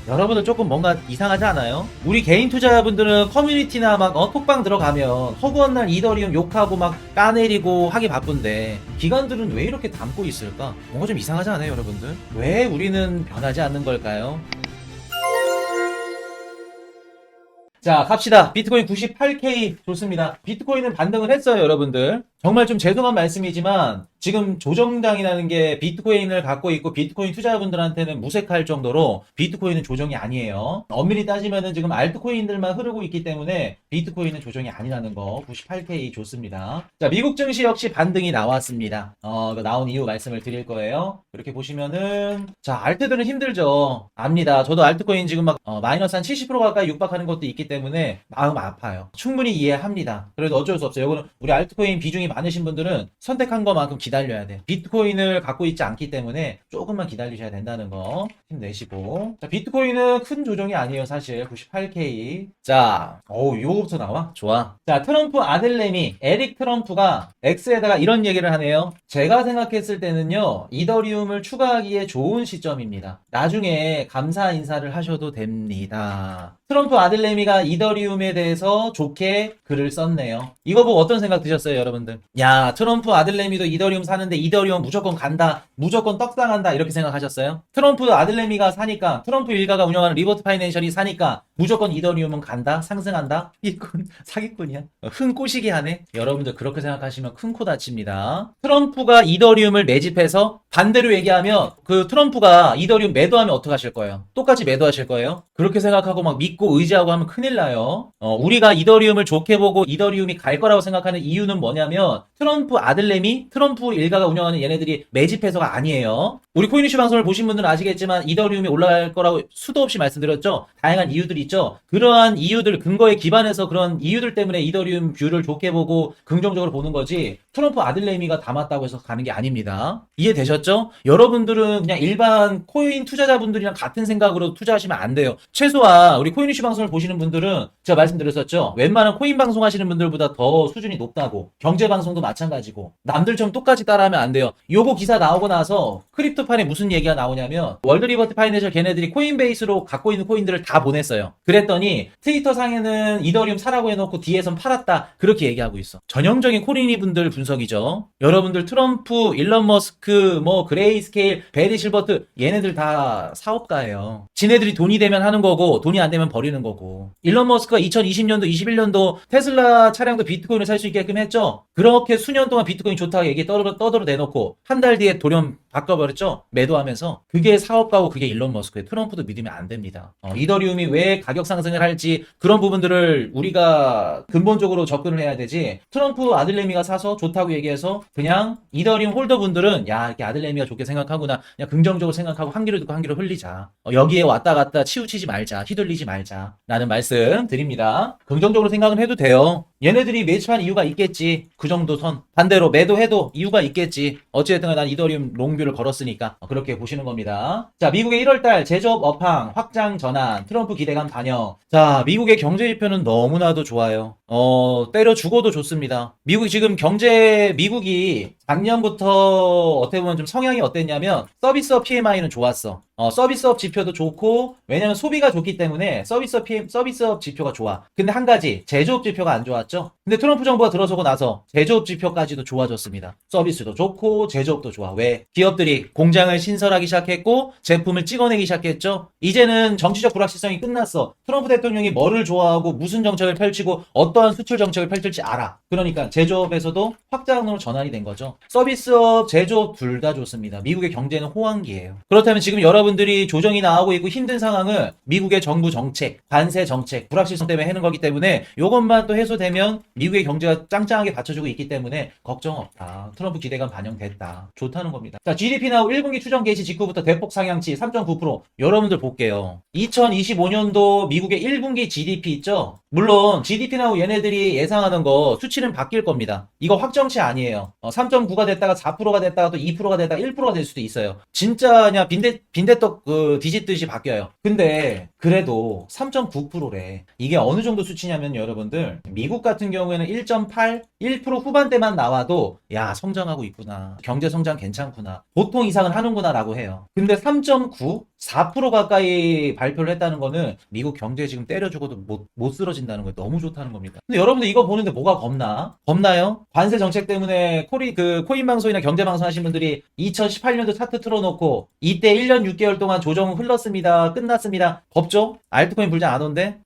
여러분들 조금 뭔가 이상하지 않아요? 우리 개인 투자자분들은 커뮤니티나 막 톡방 들어가면 허구한 날 이더리움 욕하고 막 까내리고 하기 바쁜데 기관들은 왜 이렇게 담고 있을까? 뭔가 좀 이상하지 않아요, 여러분들? 왜 우리는 변하지 않는 걸까요? 자, 갑시다. 비트코인 98K 좋습니다. 비트코인은 반등을 했어요, 여러분들. 정말 좀 죄송한 말씀이지만 지금 조정당이라는 게 비트코인을 갖고 있고 비트코인 투자자분들한테는 무색할 정도로 비트코인은 조정이 아니에요. 엄밀히 따지면은 지금 알트코인들만 흐르고 있기 때문에 비트코인은 조정이 아니라는 거 98K 좋습니다. 자, 미국 증시 역시 반등이 나왔습니다. 나온 이유 말씀을 드릴 거예요. 이렇게 보시면은 자, 알트들은 힘들죠. 압니다. 저도 알트코인 지금 막 마이너스 한 70% 가까이 육박하는 것도 있기 때문에 마음 아파요. 충분히 이해합니다. 그래도 어쩔 수 없어요. 이거는 우리 알트코인 비중이 많으신 분들은 선택한 것만큼 기다려야 돼. 비트코인을 갖고 있지 않기 때문에 조금만 기다리셔야 된다는 거 힘내시고. 자, 비트코인은 큰 조정이 아니에요, 사실. 98K. 자, 요거부터 나와? 좋아. 자, 트럼프 아들내미 에릭 트럼프가 X에다가 이런 얘기를 하네요. 제가 생각했을 때는요, 이더리움을 추가하기에 좋은 시점입니다. 나중에 감사 인사를 하셔도 됩니다. 트럼프 아들내미가 이더리움에 대해서 좋게 글을 썼네요. 이거 보고 어떤 생각 드셨어요, 여러분들? 야, 트럼프 아들내미도 이더리움 사는데 이더리움 무조건 간다, 무조건 떡상한다, 이렇게 생각하셨어요? 트럼프 아들내미가 사니까, 트럼프 일가가 운영하는 리버트 파이낸셜이 사니까 무조건 이더리움은 간다, 상승한다? 이건 사기꾼이야. 흥 꼬시게 하네. 여러분들 그렇게 생각하시면 큰 코 다칩니다. 트럼프가 이더리움을 매집해서 반대로 얘기하면 그 트럼프가 이더리움 매도하면 어떡하실 거예요? 똑같이 매도하실 거예요? 그렇게 생각하고 막 믿고 의지하고 하면 큰일 나요. 우리가 이더리움을 좋게 보고 이더리움이 갈 거라고 생각하는 이유는 뭐냐면 트럼프 아들내미, 트럼프 일가가 운영하는 얘네들이 매집해서가 아니에요. 우리 코인이슈 방송을 보신 분들은 아시겠지만 이더리움이 올라갈 거라고 수도 없이 말씀드렸죠. 다양한 이유들이 있죠. 그러한 이유들 근거에 기반해서 그런 이유들 때문에 이더리움 뷰를 좋게 보고 긍정적으로 보는 거지 트럼프 아들내미가 담았다고 해서 가는 게 아닙니다. 이해되셨죠? 여러분들은 그냥 일반 코인 투자자분들이랑 같은 생각으로 투자하시면 안 돼요. 최소한 우리 코인이슈 방송을 보시는 분들은 제가 말씀드렸었죠. 웬만한 코인 방송 하시는 분들보다 더 수준이 높다고. 경제 방송도 마찬가지고. 남들처럼 똑같이 따라하면 안 돼요. 요거 기사 나오고 나서 크립토판에 무슨 얘기가 나오냐면 월드 리버티 파이낸셜 걔네들이 코인베이스로 갖고 있는 코인들을 다 보냈어요. 그랬더니 트위터 상에는 이더리움 사라고 해놓고 뒤에선 팔았다. 그렇게 얘기하고 있어. 전형적인 코린이 분들 분석이죠. 여러분들 트럼프, 일론 머스크, 뭐 그레이스케일, 베리 실버트 얘네들 다 사업가예요. 지네들이 돈이 되면 하는 거고 돈이 안 되면 버리는 거고. 일론 머스크가 2020년도, 21년도 테슬라 차량도 비트코인을 살 수 있게끔 했죠. 그렇게 수년 동안 비트코인 좋다고 얘기 떠들어 내놓고 한 달 뒤에 돌연 바꿔버렸죠. 매도하면서. 그게 사업가고 그게 일론 머스크예요. 트럼프도 믿으면 안 됩니다. 이더리움이 왜 가격 상승을 할지 그런 부분들을 우리가 근본적으로 접근을 해야 되지. 트럼프 아들내미가 사서 좋다고 얘기해서 그냥 이더리움 홀더분들은 야, 이렇게 아들내미가 좋게 생각하구나. 그냥 긍정적으로 생각하고 한 귀로 듣고 한 귀로 흘리자. 여기에 왔다 갔다 치우치지 말자. 휘둘리지 말자. 라는 말씀 드립니다. 긍정적으로 생각은 해도 돼요. 얘네들이 매집한 이유가 있겠지. 그 정도 선. 반대로 매도해도 이유가 있겠지. 어찌됐든 난 이더리움 롱뷰를 걸었으니까 그렇게 보시는 겁니다. 자, 미국의 1월달 제조업 업황 확장 전환 트럼프 기대감 반영. 자, 미국의 경제 지표는 너무나도 좋아요. 때려 죽어도 좋습니다. 미국이 작년부터 어떻게 보면 좀 성향이 어땠냐면 서비스업 PMI는 좋았어. 서비스업 지표도 좋고 왜냐면 소비가 좋기 때문에 서비스업 지표가 좋아. 근데 한 가지 제조업 지표가 안 좋았죠. 근데 트럼프 정부가 들어서고 나서 제조업 지표까지도 좋아졌습니다. 서비스도 좋고 제조업도 좋아. 왜? 기업들이 공장을 신설하기 시작했고 제품을 찍어내기 시작했죠. 이제는 정치적 불확실성이 끝났어. 트럼프 대통령이 뭐를 좋아하고 무슨 정책을 펼치고 어떠한 수출 정책을 펼칠지 알아. 그러니까 제조업에서도 확장으로 전환이 된 거죠. 서비스업, 제조업 둘 다 좋습니다. 미국의 경제는 호황기예요. 그렇다면 지금 여러분들이 조정이 나오고 있고 힘든 상황을 미국의 정부 정책, 관세 정책, 불확실성 때문에 하는 거기 때문에 이것만 또 해소되면 미국의 경제가 짱짱하게 받쳐주고 있기 때문에 걱정 없다. 트럼프 기대감 반영됐다. 좋다는 겁니다. 자, GDP 나우 1분기 추정 개시 직후부터 대폭 상향치 3.9%. 여러분들 볼게요. 2025년도 미국의 1분기 GDP 있죠? 물론 GDP 나우 얘네들이 예상하는 거 수치는 바뀔 겁니다. 이거 확정치 아니에요. 3.9가 됐다가 4%가 됐다가 또 2%가 됐다가 1%가 될 수도 있어요. 진짜 그냥 빈대떡 뒤집듯이 바뀌어요. 근데 그래도 3.9%래. 이게 어느 정도 수치냐면 여러분들 미국 같은 경우에는 1.8, 1% 후반대만 나와도 야, 성장하고 있구나. 경제 성장 괜찮구나. 보통 이상은 하는구나 라고 해요. 근데 3.9, 4% 가까이 발표를 했다는 거는 미국 경제 지금 때려 죽어도 못 쓰러진다는 거예요. 너무 좋다는 겁니다. 근데 여러분들 이거 보는데 뭐가 겁나? 겁나요? 관세 정책 때문에 코인 방송이나 경제 방송 하신 분들이 2018년도 차트 틀어놓고 이때 1년 6개월 동안 조정 흘렀습니다. 끝났습니다. 겁죠? 알트코인 불장 안 온대?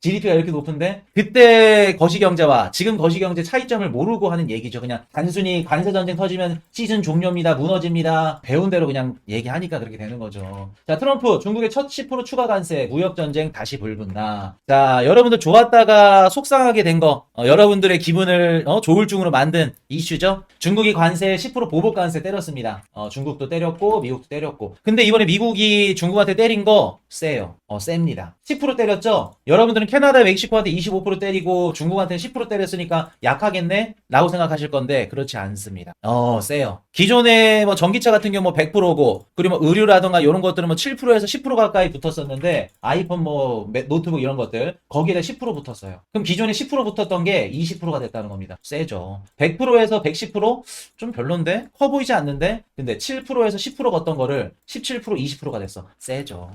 GDP가 이렇게 높은데? 그때 거시경제와 지금 거시경제 차이점을 모르고 하는 얘기죠. 그냥 단순히 관세 전쟁 터지면 시즌 종료입니다. 무너집니다. 배운 대로 그냥 얘기하니까 그렇게 되는 거죠. 자, 트럼프 중국의 첫 10% 추가 관세 무역 전쟁 다시 불붙나. 자, 여러분들 좋았다가 속상하게 된 거, 여러분들의 기분을 조울증으로 만든 이슈죠. 중국이 관세 10% 보복 관세 때렸습니다. 중국도 때렸고 미국도 때렸고. 근데 이번에 미국이 중국한테 때린 거 세요. 셉니다. 10% 때렸죠? 여러분들은 캐나다, 멕시코한테 25% 때리고 중국한테 10% 때렸으니까 약하겠네? 라고 생각하실 건데 그렇지 않습니다. 세요. 기존에 뭐 전기차 같은 경우 뭐 100%고 그리고 뭐 의류라던가 이런 것들은 뭐 7%에서 10% 가까이 붙었었는데 아이폰 뭐 노트북 이런 것들 거기에 10% 붙었어요. 그럼 기존에 10% 붙었던 게 20%가 됐다는 겁니다. 세죠. 100%에서 110%좀 별론데? 커 보이지 않는데? 근데 7%에서 10% 걷던 거를 17%, 20%가 됐어. 세죠.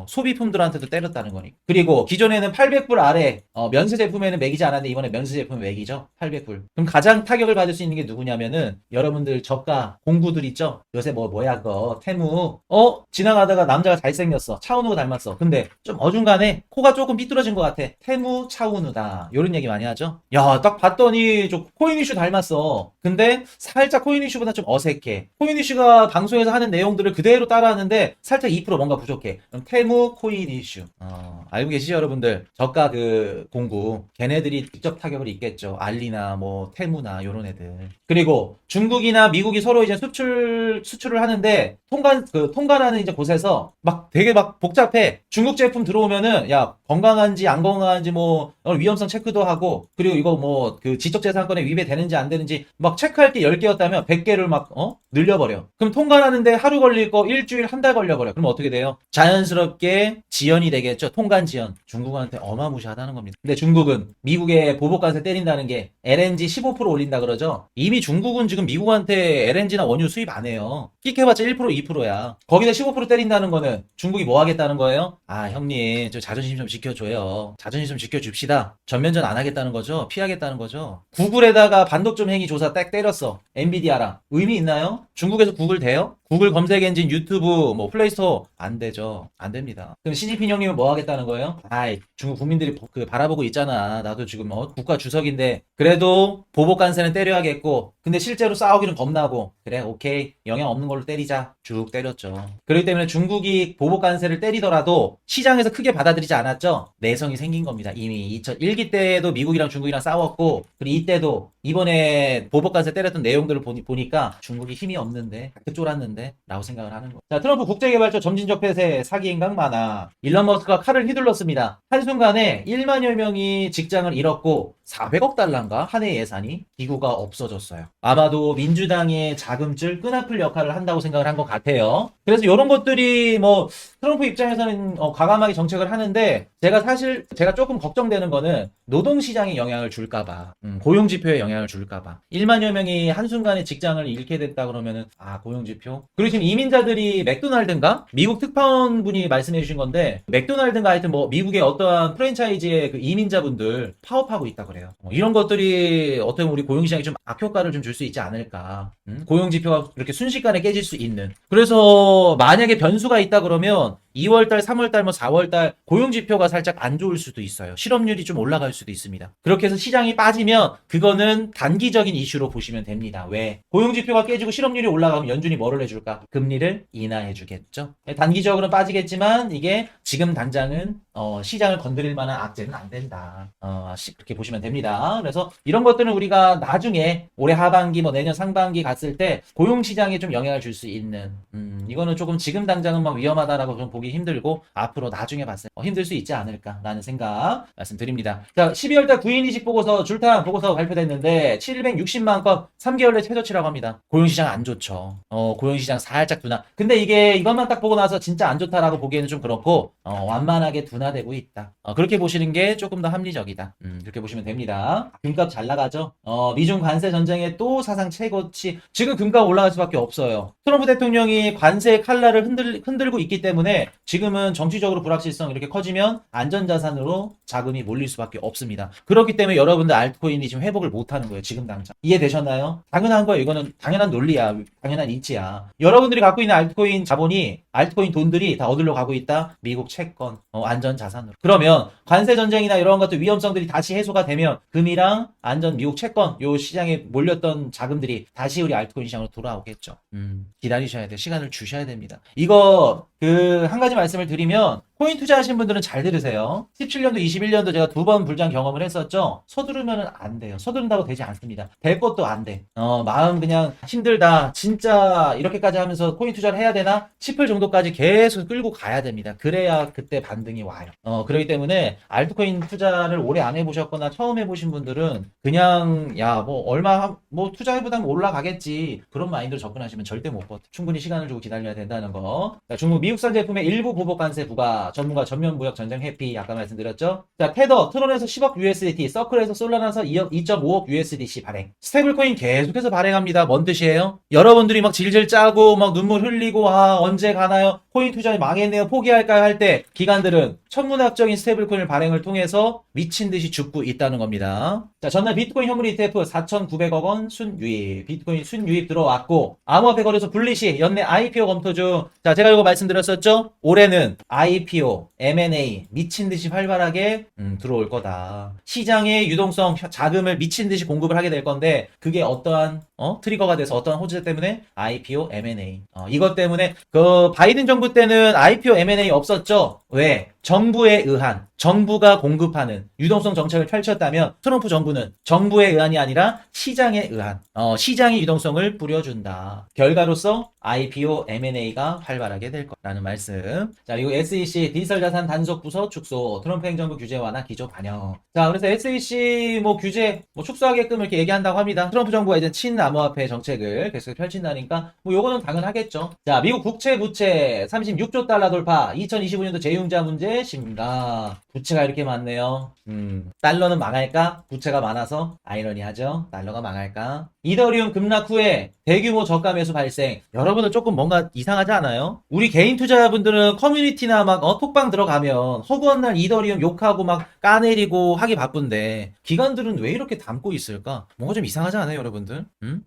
소비품들한테도 때렸다는 거니. 그리고 기존에는 800불 아래 면세 제품에는 매기지 않았는데 이번에 면세 제품 매기죠. 800불. 그럼 가장 타격을 받을 수 있는 게 누구냐면은 여러분들 저가 공구들 있죠. 요새 뭐야 그거 테무 지나가다가 남자가 잘생겼어. 차은우가 닮았어. 근데 좀 어중간해. 코가 조금 삐뚤어진 것 같아. 테무 차은우다. 요런 얘기 많이 하죠. 야, 딱 봤더니 저 코인 이슈 닮았어. 근데 살짝 코인 이슈보다 좀 어색해. 코인 이슈가 방송에서 하는 내용들을 그대로 따라하는데 살짝 2% 뭔가 부족해. 그럼 테무 코인 이슈. 알고 계시죠 여러분들? 저가 그 공구 걔네들이 직접 타격을 입겠죠. 알리나 뭐 테무나 요런 애들. 그리고 중국이나 미국이 서로 이제 수출을 하는데 통관하는 이제 곳에서 막 되게 막 복잡해. 중국 제품 들어오면은 야 건강한지 안 건강한지 뭐 위험성 체크도 하고 그리고 이거 뭐 그 지적재산권에 위배되는지 안 되는지 막 체크할 게 10개였다면 100개를 막 늘려버려. 그럼 통관하는데 하루 걸릴 거 일주일 한 달 걸려버려. 그럼 어떻게 돼요? 자연스럽게 지연이 되겠죠. 통관 지연. 중국한테 어마무시하다는 겁니다. 근데 중국은 미국에 보복관세 때린다는 게 LNG 15% 올린다 그러죠. 이미 중국은 지금 미국한테 LNG나 원유 수입 안 해요. 끽해봤자 1% 2%야. 거기다 15% 때린다는 거는 중국이 뭐 하겠다는 거예요? 아 형님 저 자존심 좀 지켜줘요. 자존심 좀 지켜줍시다. 전면전 안 하겠다는 거죠. 피하겠다는 거죠. 구글에다가 반독점 행위 조사 딱 때렸어. 엔비디아랑. 의미 있나요? 중국에서 구글 돼요? 구글 검색 엔진, 유튜브, 뭐 플레이스토어 안 되죠. 안 됩니다. 그럼 시진핑 형님은 뭐 하겠다는 거예요? 아이 중국 국민들이 바라보고 있잖아. 나도 지금 국가 주석인데 그래도 보복 관세는 때려야겠고 근데 실제로 싸우기는 겁나고 그래 오케이 영향 없는 걸로 때리자. 쭉 때렸죠. 그렇기 때문에 중국이 보복 관세를 때리더라도 시장에서 크게 받아들이지 않았죠. 내성이 생긴 겁니다. 이미 2001기 때도 미국이랑 중국이랑 싸웠고 그리고 이때도 이번에 보복 관세 때렸던 내용들을 보니까 중국이 힘이 없는데 쫄았는데 라고 생각을 하는 거예요. 자, 트럼프 국제개발처 점진적 폐쇄 사기 행각 많아. 일론 머스크가 칼을 휘둘렀습니다. 한순간에 1만여 명이 직장을 잃었고 400억 달러인가 한 해 예산이 기구가 없어졌어요. 아마도 민주당의 자금줄 끈아풀 역할을 한다고 생각을 한 것 같아요. 그래서 이런 것들이 뭐 트럼프 입장에서는 과감하게 정책을 하는데 제가 조금 걱정되는 거는 노동시장에 영향을 줄까봐 고용지표에 영향을 줄까봐 1만여 명이 한순간에 직장을 잃게 됐다 그러면은 고용지표 그리고 지금 이민자들이 맥도날드인가? 미국 특파원분이 말씀해 주신 건데 맥도날드인가 하여튼 뭐 미국의 어떠한 프랜차이즈의 그 이민자분들 파업하고 있다 그래요. 이런 것들이 어떻게 보면 우리 고용시장에 좀 악효과를 좀 줄 수 있지 않을까. 고용지표가 이렇게 순식간에 깨질 수 있는. 그래서 만약에 변수가 있다 그러면 2월달, 3월달, 뭐 4월달 고용지표가 살짝 안 좋을 수도 있어요. 실업률이 좀 올라갈 수도 있습니다. 그렇게 해서 시장이 빠지면 그거는 단기적인 이슈로 보시면 됩니다. 왜? 고용지표가 깨지고 실업률이 올라가면 연준이 뭐를 해줄까? 금리를 인하해주겠죠. 단기적으로는 빠지겠지만 이게 지금 당장은 시장을 건드릴 만한 악재는 안 된다. 그렇게 보시면 됩니다. 그래서 이런 것들은 우리가 나중에 올해 하반기, 뭐 내년 상반기 갔을 때 고용시장에 좀 영향을 줄 수 있는 이거는 조금 지금 당장은 막 위험하다라고 좀 보기 힘들고 앞으로 나중에 봤을 때 힘들 수 있지 않을까라는 생각 말씀드립니다. 자, 12월달 구인이직 보고서 줄탄 보고서 발표됐는데 760만 건 3개월 내 최저치라고 합니다. 고용시장 안 좋죠. 고용시장 살짝 둔화. 근데 이게 이것만 딱 보고 나서 진짜 안 좋다라고 보기에는 좀 그렇고 완만하게 둔화되고 있다. 그렇게 보시는 게 조금 더 합리적이다. 그렇게 보시면 됩니다. 금값 잘 나가죠. 미중 관세 전쟁의 또 사상 최고치. 지금 금값 올라갈 수밖에 없어요. 트럼프 대통령이 관세 칼날을 흔들고 있기 때문에 지금은 정치적으로 불확실성 이렇게 커지면 안전자산으로 자금이 몰릴 수밖에 없습니다. 그렇기 때문에 여러분들 알트코인이 지금 회복을 못하는 거예요. 지금 당장. 이해되셨나요? 당연한 거예요. 이거는 당연한 논리야. 당연한 이치야. 여러분들이 갖고 있는 알트코인 자본이 알트코인 돈들이 다 어디로 가고 있다? 미국 채권, 안전자산으로. 그러면 관세 전쟁이나 이런 것들 위험성들이 다시 해소가 되면 금이랑 안전 미국 채권 요 시장에 몰렸던 자금들이 다시 우리 알트코인 시장으로 돌아오겠죠. 기다리셔야 돼요. 시간을 주셔야 됩니다. 이거 한 가지 말씀을 드리면 코인 투자하신 분들은 잘 들으세요. 17년도, 21년도 제가 2번 불장 경험을 했었죠. 서두르면 안 돼요. 서두른다고 되지 않습니다. 될 것도 안 돼. 마음 그냥 힘들다. 진짜 이렇게까지 하면서 코인 투자를 해야 되나 싶을 정도까지 계속 끌고 가야 됩니다. 그래야 그때 반등이 와요. 그렇기 때문에 알트코인 투자를 오래 안 해보셨거나 처음 해보신 분들은 그냥 야 뭐 얼마 뭐 투자해보다면 올라가겠지 그런 마인드로 접근하시면 절대 못 버텨. 충분히 시간을 주고 기다려야 된다는 거. 자, 중국 미국산 제품의 일부 보복 관세 부과, 전문가 전면 무역 전쟁 회피 아까 말씀드렸죠. 자, 테더 트론에서 10억 USDT, 서클에서 솔라나서 2.5억 USDC 발행. 스테이블코인 계속해서 발행합니다. 뭔 뜻이에요? 여러분들이 막 질질 짜고 막 눈물 흘리고 언제 가나요? 코인 투자에 망했네요. 포기할까요? 할 때 기관들은 천문학적인 스테이블코인을 발행을 통해서 미친 듯이 죽고 있다는 겁니다. 자, 전날 비트코인 현물 ETF 4,900억 원 순유입, 비트코인 순유입 들어왔고 암호화폐 거래소 블리시 연내 IPO 검토 중. 자, 제가 이거 말씀드렸었죠. 올해는 IPO, M&A 미친 듯이 활발하게 들어올 거다. 시장의 유동성 자금을 미친 듯이 공급을 하게 될 건데 그게 어떠한 트리거가 돼서 어떠한 호재 때문에 IPO, M&A. 이것 때문에 그 바이든 정부 때는 IPO, M&A 없었죠. 왜? 정부에 의한, 정부가 공급하는 유동성 정책을 펼쳤다면 트럼프 정부는 정부에 의한이 아니라 시장에 의한, 시장의 유동성을 뿌려준다. 결과로서 IPO, M&A가 활발하게 될 거라는 말씀. 자, 그리고 SEC 디지털 자산 단속 부서 축소, 트럼프 행정부 규제 완화 기조 반영. 자, 그래서 SEC 뭐 규제 축소하게끔 이렇게 얘기한다고 합니다. 트럼프 정부가 이제 친암호화폐 정책을 계속 펼친다니까 뭐 요거는 당연하겠죠. 자, 미국 국채 부채 36조 달러 돌파, 2025년도 재융자 문제 심가. 부채가 이렇게 많네요. 달러는 망할까? 부채가 많아서 아이러니하죠. 달러가 망할까? 이더리움 급락 후에 대규모 저가 매수 발생. 여러분들 조금 뭔가 이상하지 않아요? 우리 개인 투자자분들은 커뮤니티나 막 톡방 들어가면 허구한 날 이더리움 욕하고 막 까내리고 하기 바쁜데 기관들은 왜 이렇게 담고 있을까? 뭔가 좀 이상하지 않아요, 여러분들?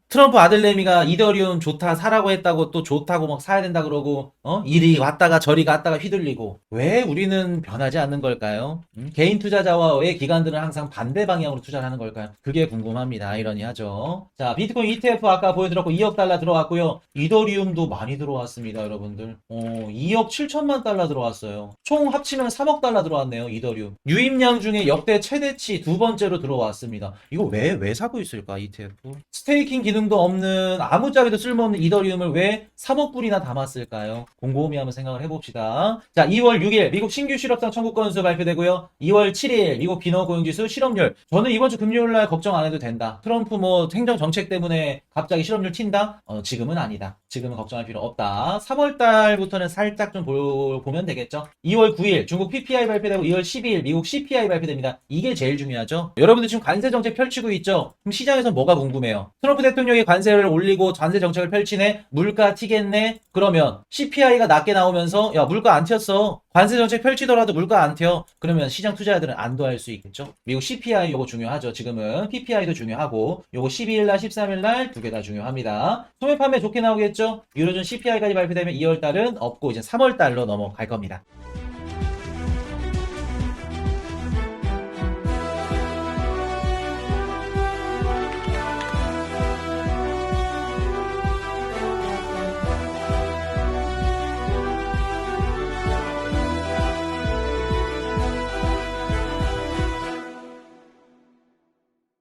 트럼프 아들내미가 이더리움 좋다 사라고 했다고 또 좋다고 막 사야 된다 그러고 이리 왔다가 저리 갔다가 휘둘리고 왜 우리는 변하지 않는 걸까요? 개인 투자자와 왜 기관들은 항상 반대 방향으로 투자를 하는 걸까요? 그게 궁금합니다. 아이러니하죠. 자, 비트코인 ETF 아까 보여드렸고 2억 달러 들어왔고요. 이더리움도 많이 들어왔습니다, 여러분들. 2억 7천만 달러 들어왔어요. 총 합치면 3억 달러 들어왔네요, 이더리움. 유입량 중에 역대 최대치 두 번째로 들어왔습니다. 이거 왜 사고 있을까, ETF? 스테이킹 기능도 없는 아무짝에도 쓸모없는 이더리움을 왜 3억 불이나 담았을까요? 곰곰이 한번 생각을 해봅시다. 자, 2월 6일 미국 신규 실업상 청구 건수 발표되고요. 2월 7일 미국 비노고용지수 실업률. 저는 이번 주 금요일날 걱정 안 해도 된다. 트럼프 뭐 행정 정책 때문에 갑자기 실업률 튄다? 지금은 아니다. 지금은 걱정할 필요 없다. 3월 달부터는 살짝 좀 보면 되겠죠. 2월 9일 중국 PPI 발표되고 2월 12일 미국 CPI 발표됩니다. 이게 제일 중요하죠. 여러분들 지금 관세 정책 펼치고 있죠. 그럼 시장에서 뭐가 궁금해요? 트럼프 대통령이 관세를 올리고 관세 정책을 펼치네. 물가 튀겠네. 그러면 CPI가 낮게 나오면서 야 물가 안 튀었어. 관세 정책 펼치더라도 물가 안 튀어. 그러면 시장 투자자들은 안도할 수 있겠죠. 미국 CPI 요거 중요하죠. 지금은 PPI도 중요하고 요거 12일날 13일날 두 개 다 중요합니다. 소매 판매 좋게 나오겠죠. 유로존 CPI까지 발표되면 2월달은 없고 이제 3월달로 넘어갈 겁니다.